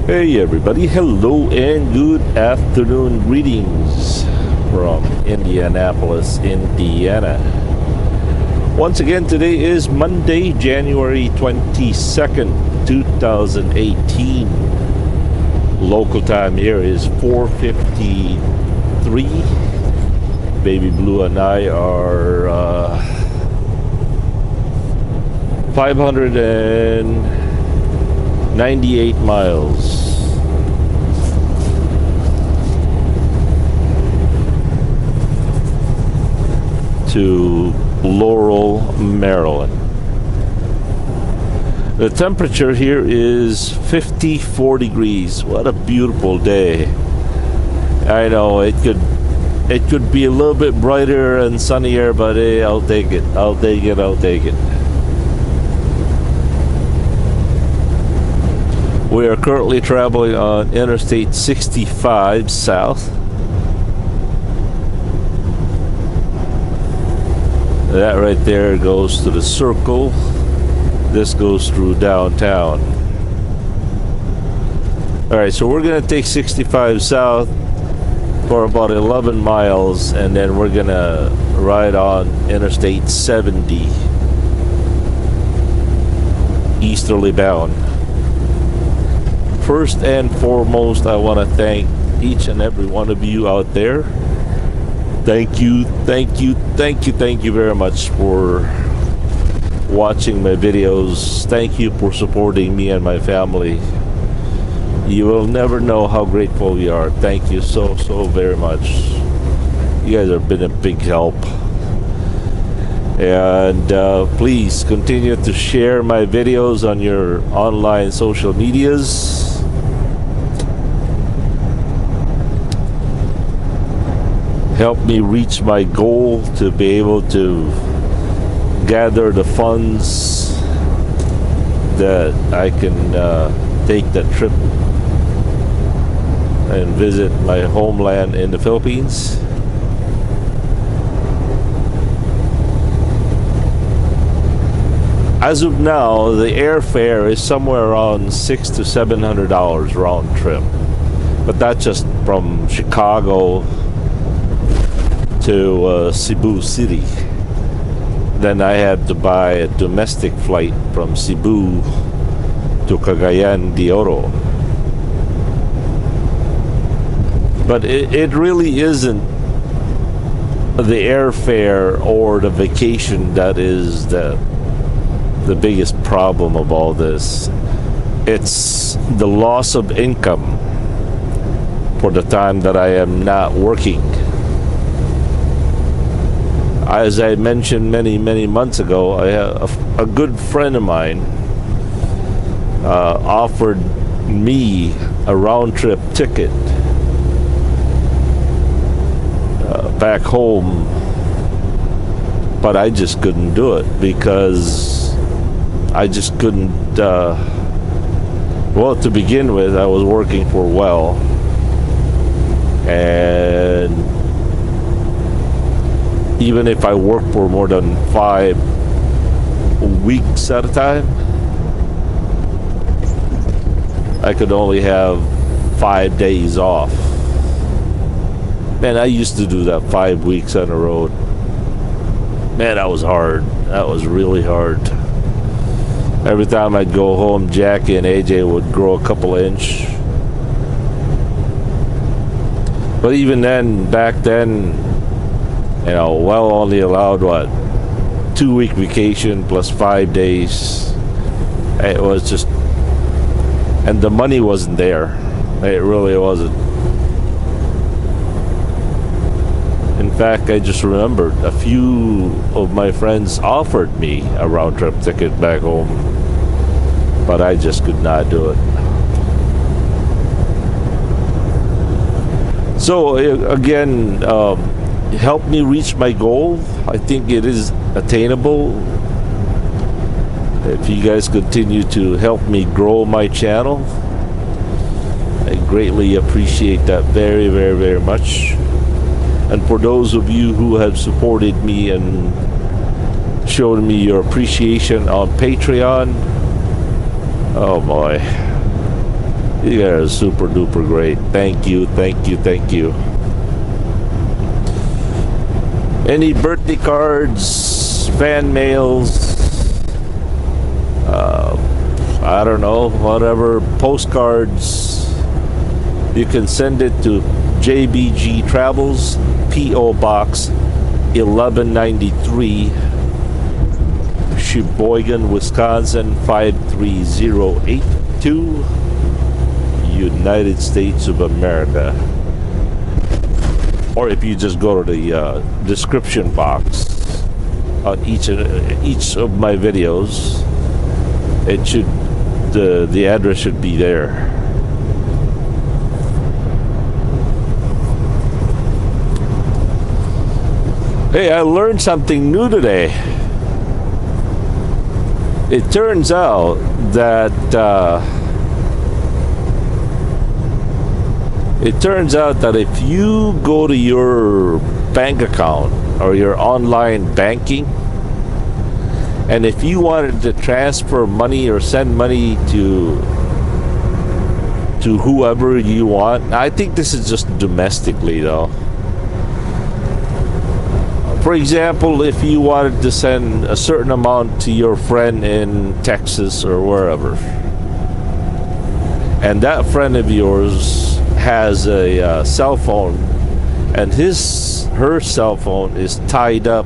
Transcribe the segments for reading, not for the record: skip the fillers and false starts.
Hey everybody, hello and good afternoon. Greetings from Indianapolis, Indiana. Once again, today is Monday, January 22nd, 2018. Local time here is 4:53. Baby Blue and I are 598 miles to Laurel, Maryland. The temperature here is 54 degrees. What a beautiful day. I know it could be a little bit brighter and sunnier, but hey, I'll take it. I'll take it. We are currently traveling on Interstate 65 south. That right there goes to the circle. This goes through downtown. Alright, so we're going to take 65 south for about 11 miles, and then we're going to ride on Interstate 70 easterly bound. First and foremost, I want to thank each and every one of you out there. Thank you very much for watching my videos. Thank you for supporting me and my family. You will never know how grateful we are. Thank you so very much. You guys have been a big help. And please continue to share my videos on your online social medias. Help me reach my goal to be able to gather the funds that I can take that trip and visit my homeland in the Philippines. As of now, the airfare is somewhere around $600 to $700 round trip, but that's just from Chicago to Cebu City. Then I had to buy a domestic flight from Cebu to Cagayan de Oro. But it really isn't the airfare or the vacation that is the biggest problem of all this. It's the loss of income for the time that I am not working. As I mentioned many months ago, I have a good friend of mine offered me a round-trip ticket back home, but I just couldn't do it because I just couldn't. Well, to begin with, I was working for Well, and even if I work for more than 5 weeks at a time, I could only have 5 days off. Man, I used to do that 5 weeks on the road. Man, that was hard. That was really hard. Every time I'd go home, Jackie and AJ would grow a couple inch. But even then, back then, Well only allowed 2-week vacation plus 5 days. It was just, and the money wasn't there. It really wasn't. In fact, I just remembered a few of my friends offered me a round trip ticket back home, but I just could not do it. So again, help me reach my goal. I think it is attainable. If you guys continue to help me grow my channel, I greatly appreciate that very much. And for those of you who have supported me and shown me your appreciation on Patreon, oh boy, You guys are super duper great. Thank you, thank you, thank you. Any birthday cards, fan mails, I don't know, whatever, postcards, you can send it to JBG Travels PO Box 1193, Sheboygan, Wisconsin 53082, United States of America. Or if you just go to the description box on each of my videos, it should the address should be there. Hey, I learned something new today. It turns out that if you go to your bank account or your online banking, and if you wanted to transfer money or send money to whoever you want, I think this is just domestically though. For example, if you wanted to send a certain amount to your friend in Texas or wherever, and that friend of yours has a cell phone, and her cell phone is tied up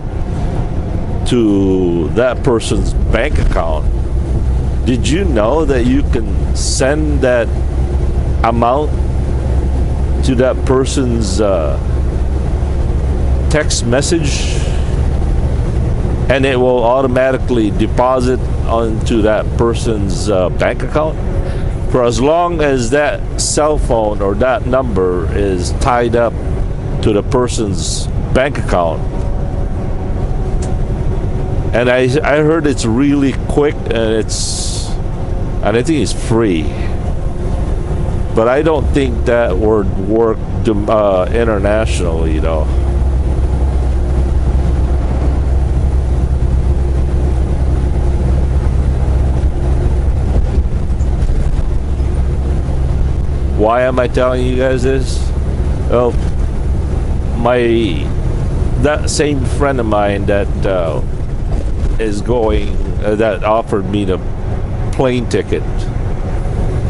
to that person's bank account, did you know that you can send that amount to that person's text message, and it will automatically deposit onto that person's bank account for as long as that cell phone or that number is tied up to the person's bank account? And I heard it's really quick, and I think it's free. But I don't think that would work internationally, though. Why am I telling you guys this? Well, that same friend of mine that is going, that offered me the plane ticket,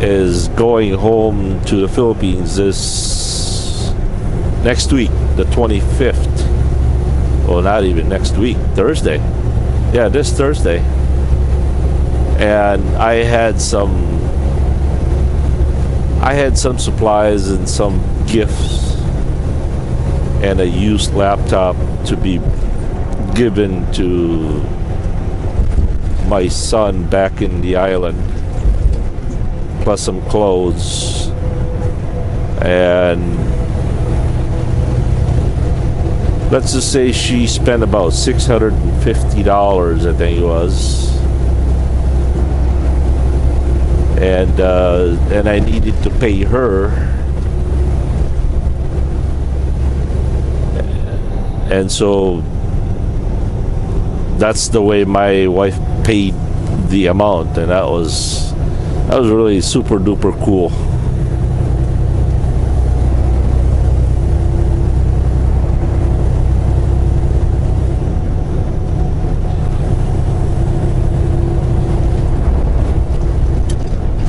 is going home to the Philippines this next week, the 25th. Well, not even next week, Thursday. Yeah, this Thursday. And I had some supplies and some gifts and a used laptop to be given to my son back in the island, plus some clothes. And let's just say she spent about $650, I think it was. And I needed to pay her, and so that's the way my wife paid the amount, and that was really super duper cool.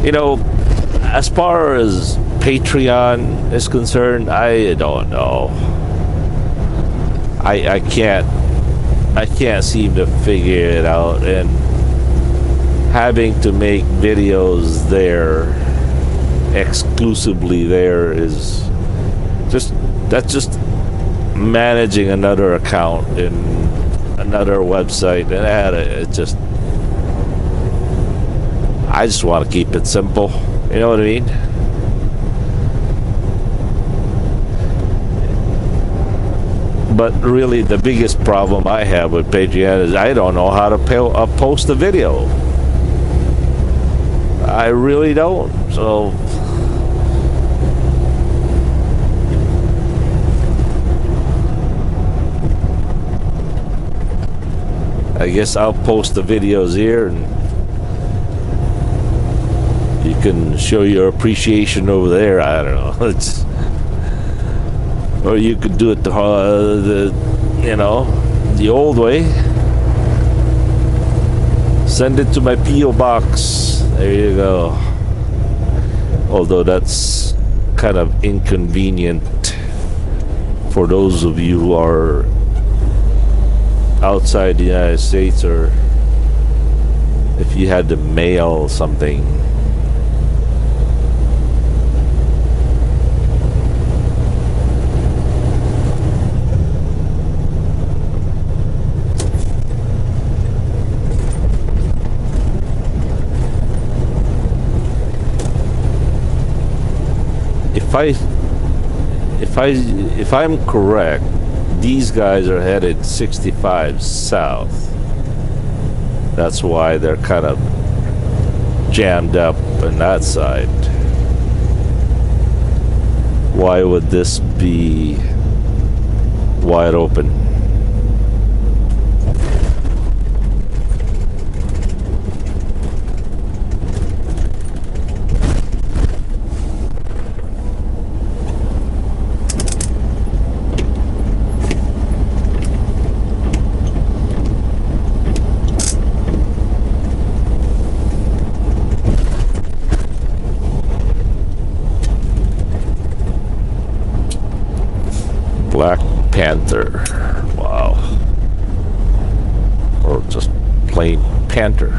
You know, as far as Patreon is concerned, I don't know. I can't seem to figure it out, and having to make videos there, exclusively there, is just managing another account in another website, and I just want to keep it simple. You know what I mean? But really, the biggest problem I have with Patreon is I don't know how to post a video. I really don't. So I guess I'll post the videos here, and you can show your appreciation over there. I don't know. It's, or you could do it the the old way. Send it to my PO Box. There you go. Although that's kind of inconvenient for those of you who are outside the United States, or if you had to mail something. If I'm correct, these guys are headed 65 south. That's why they're kind of jammed up on that side. Why would this be wide open? Black Panther. Wow. Or just plain Panther.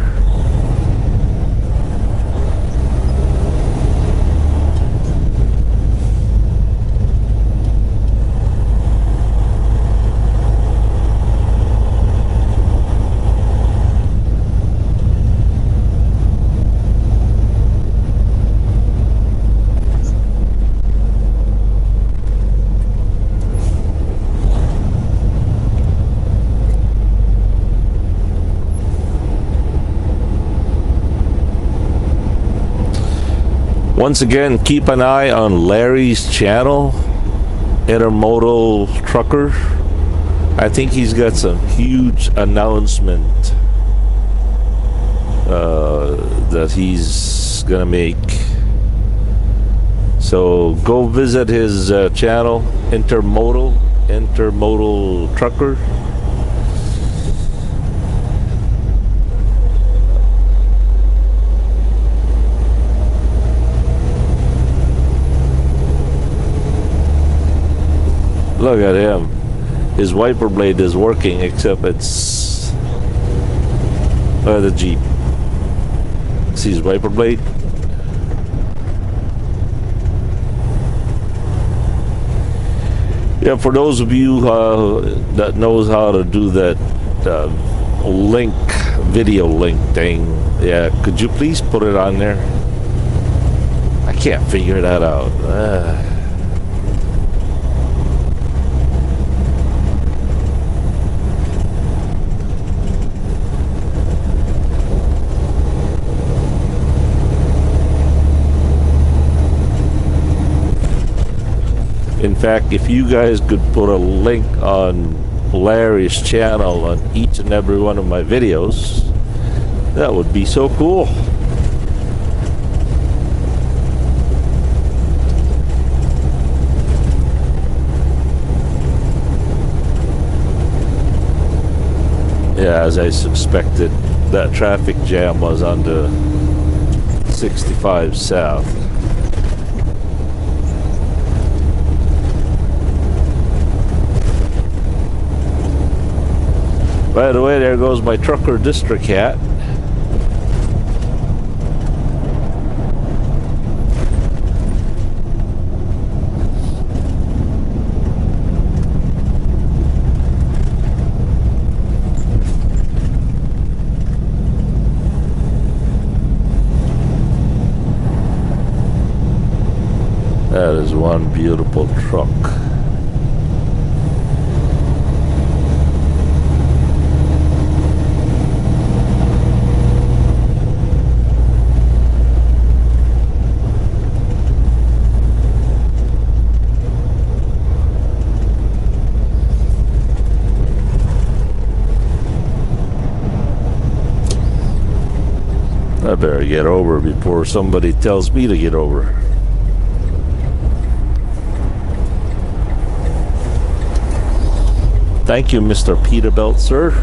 Once again, keep an eye on Larry's channel, Intermodal Trucker. I think he's got some huge announcement that he's gonna make. So go visit his channel, Intermodal Trucker. Look at him. His wiper blade is working, except it's the Jeep. See his wiper blade? Yeah, for those of you that knows how to do that video link thing, yeah, could you please put it on there? I can't figure that out. In fact, if you guys could put a link on Larry's channel on each and every one of my videos, that would be so cool. Yeah, as I suspected, that traffic jam was on the 65 south. By the way, there goes my trucker district hat. That is one beautiful truck. I better get over before somebody tells me to get over. Thank you, Mr. Peterbilt, sir.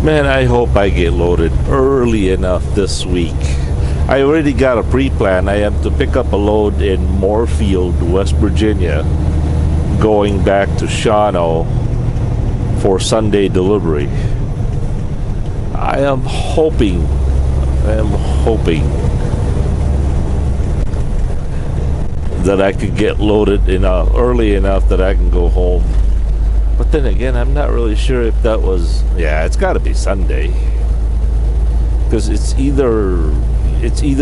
Man, I hope I get loaded early enough this week. I already got a pre-plan. I have to pick up a load in Moorfield, West Virginia, going back to Shawano for Sunday delivery. I am hoping that I could get loaded early enough that I can go home. But then again, I'm not really sure if that was... Yeah, it's got to be Sunday. Because it's either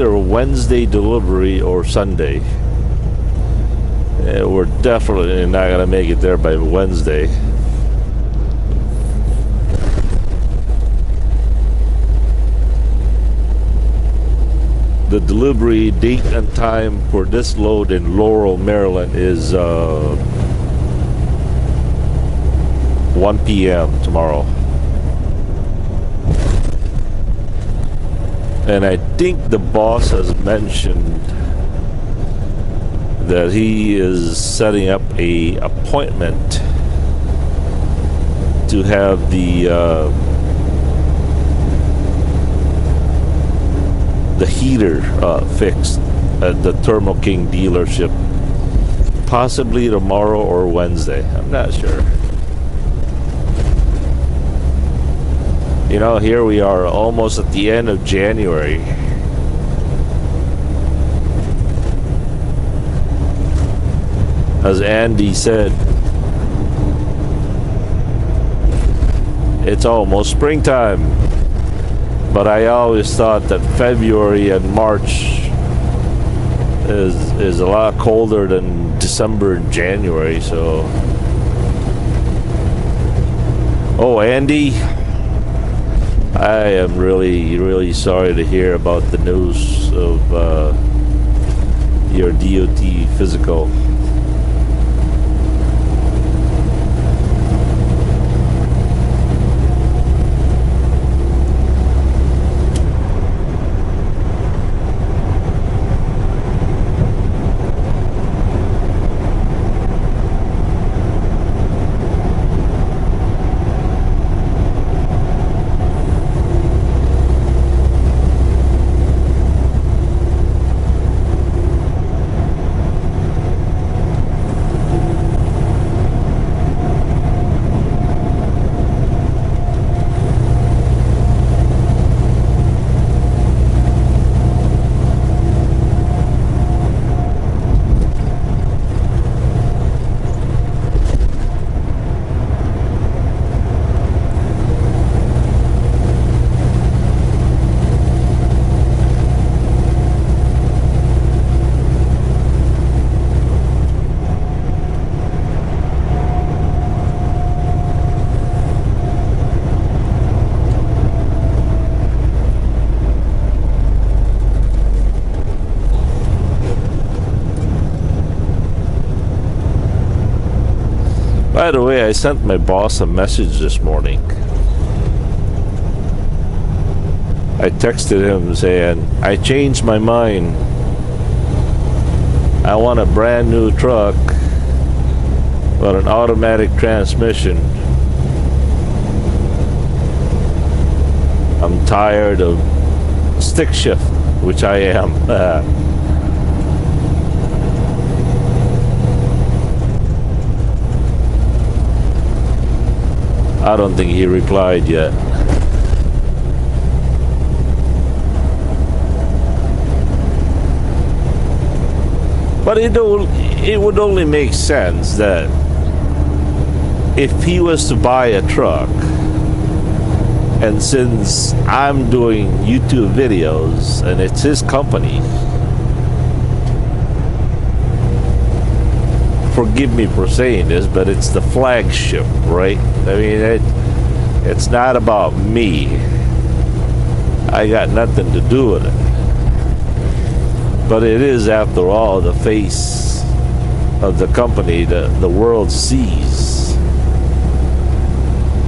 a Wednesday delivery or Sunday. We're definitely not going to make it there by Wednesday. The delivery date and time for this load in Laurel, Maryland is 1 p.m. tomorrow. And I think the boss has mentioned that he is setting up a appointment to have the heater fixed at the Thermo King dealership, possibly tomorrow or Wednesday. I'm not sure. You know, here we are almost at the end of January. As Andy said, it's almost springtime. But I always thought that February and March is a lot colder than December and January, so... Oh, Andy, I am really sorry to hear about the news of your DOT physical. By the way, I sent my boss a message this morning. I texted him saying, I changed my mind. I want a brand new truck with an automatic transmission. I'm tired of stick shift, which I am. I don't think he replied yet. But it would only make sense that if he was to buy a truck, and since I'm doing YouTube videos and it's his company, forgive me for saying this, but it's the flagship, right? I mean, it's not about me. I got nothing to do with it. But it is, after all, the face of the company that the world sees.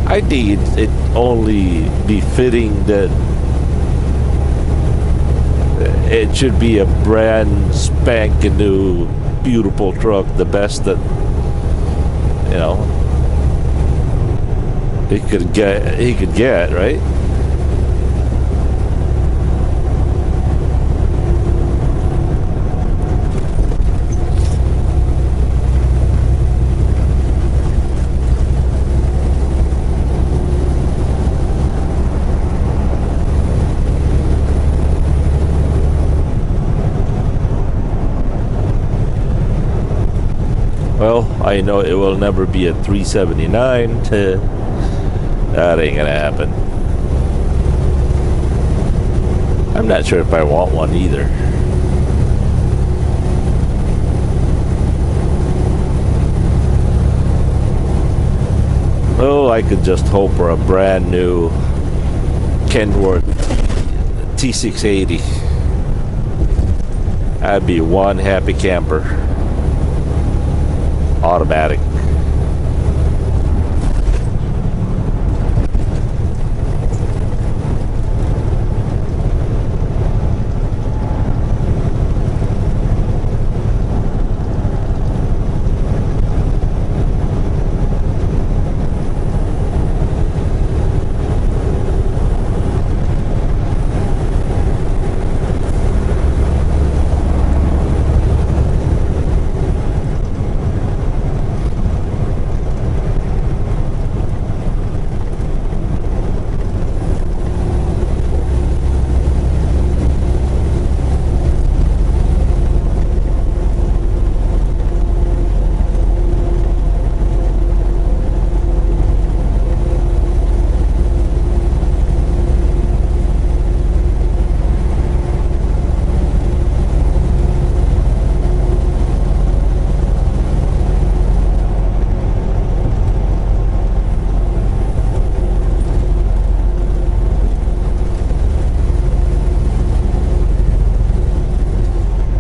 I think it only befitting that it should be a brand spanking new, beautiful truck, the best that, you know, he could get, right? Well, I know it will never be a 379. That ain't gonna happen. I'm not sure if I want one either. Oh, I could just hope for a brand new Kenworth T680. I'd be one happy camper. Automatic.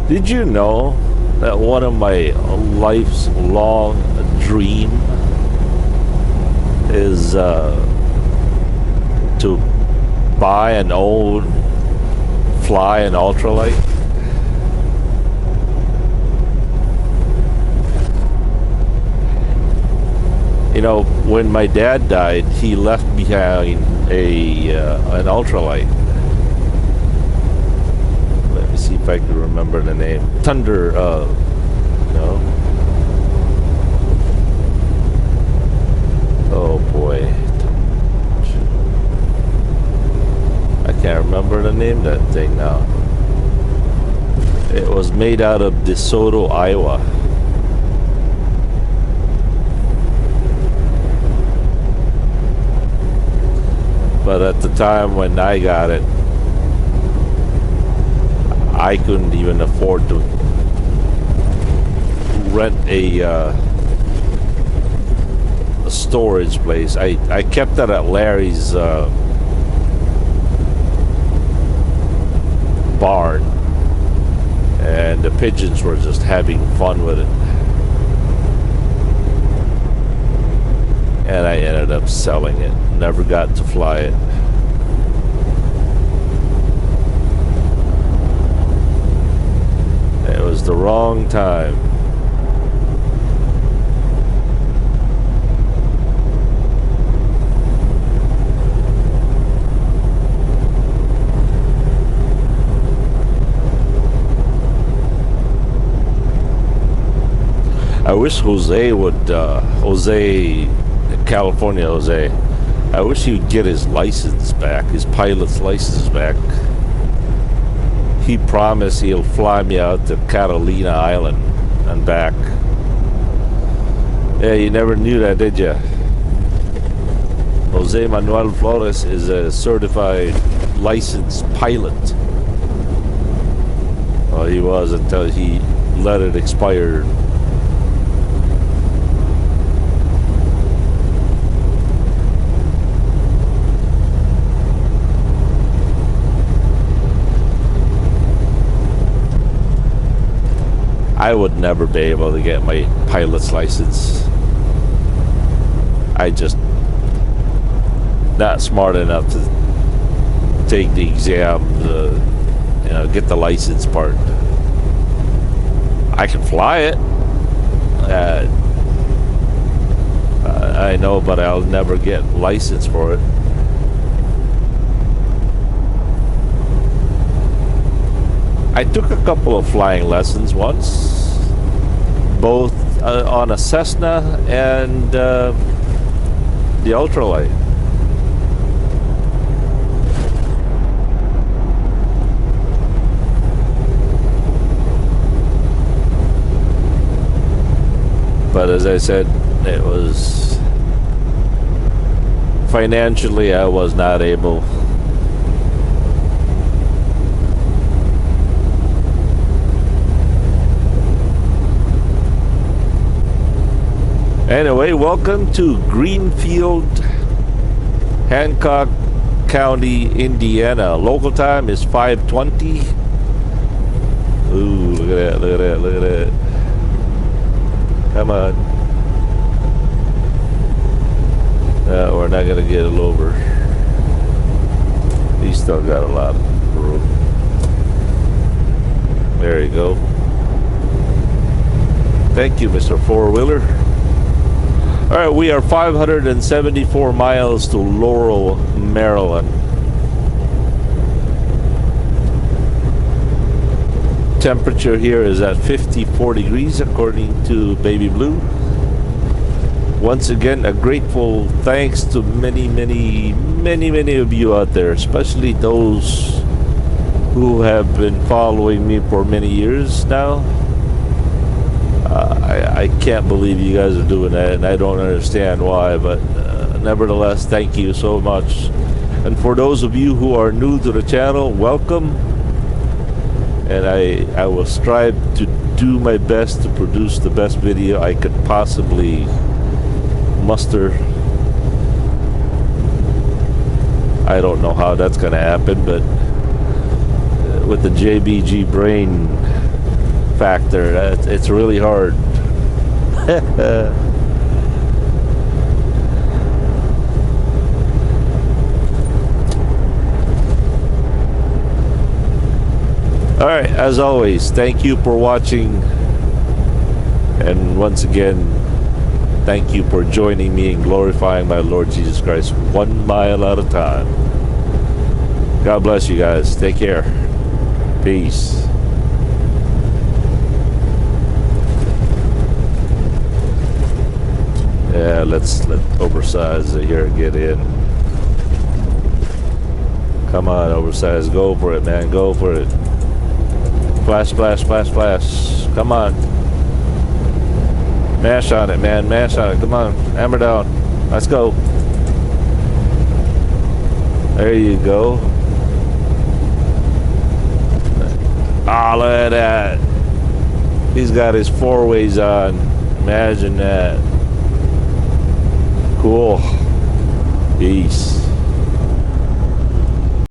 Did you know that one of my life's long dream is to buy an old Fly and ultralight? You know, when my dad died, he left behind an ultralight. Let me see if I can remember the name. Thunder, no. Oh boy. I can't remember the name of that thing now. It was made out of DeSoto, Iowa. But at the time when I got it, I couldn't even afford to rent a storage place. I kept it at Larry's barn, and the pigeons were just having fun with it. and I ended up selling it. Never got to fly it. It was the wrong time. I wish Jose would, California Jose, I wish he would get his license back, his pilot's license back. He promised he'll fly me out to Catalina Island and back. Yeah, you never knew that, did you? Jose Manuel Flores is a certified licensed pilot. Well, he was until he let it expire. I would never be able to get my pilot's license. I just not smart enough to take the exam, get the license part. I can fly it. I know, but I'll never get license for it. I took a couple of flying lessons once, both on a Cessna and the ultralight. But as I said, it was financially I was not able. Anyway, welcome to Greenfield, Hancock County, Indiana. Local time is 5:20. Ooh, look at that, look at that, look at that. Come on. No, we're not going to get it over. He's still got a lot of room. There you go. Thank you, Mr. Four-Wheeler. All right, we are 574 miles to Laurel, Maryland. Temperature here is at 54 degrees according to Baby Blue. Once again, a grateful thanks to many of you out there, especially those who have been following me for many years now. I can't believe you guys are doing that, and I don't understand why, but nevertheless, thank you so much. And for those of you who are new to the channel, welcome. And I will strive to do my best to produce the best video I could possibly muster. I don't know how that's going to happen, but with the JBG brain factor, it's really hard. All right, as always, thank you for watching, and once again, thank you for joining me in glorifying my Lord Jesus Christ 1 mile at a time. God bless you guys. Take care. Peace. Yeah, let's let Oversize here get in. Come on, Oversize. Go for it, man. Go for it. Flash, splash, splash, splash. Come on. Mash on it, man. Mash on it. Come on. Hammer down. Let's go. There you go. Ah, look at that. He's got his four-ways on. Imagine that. Cool. Peace.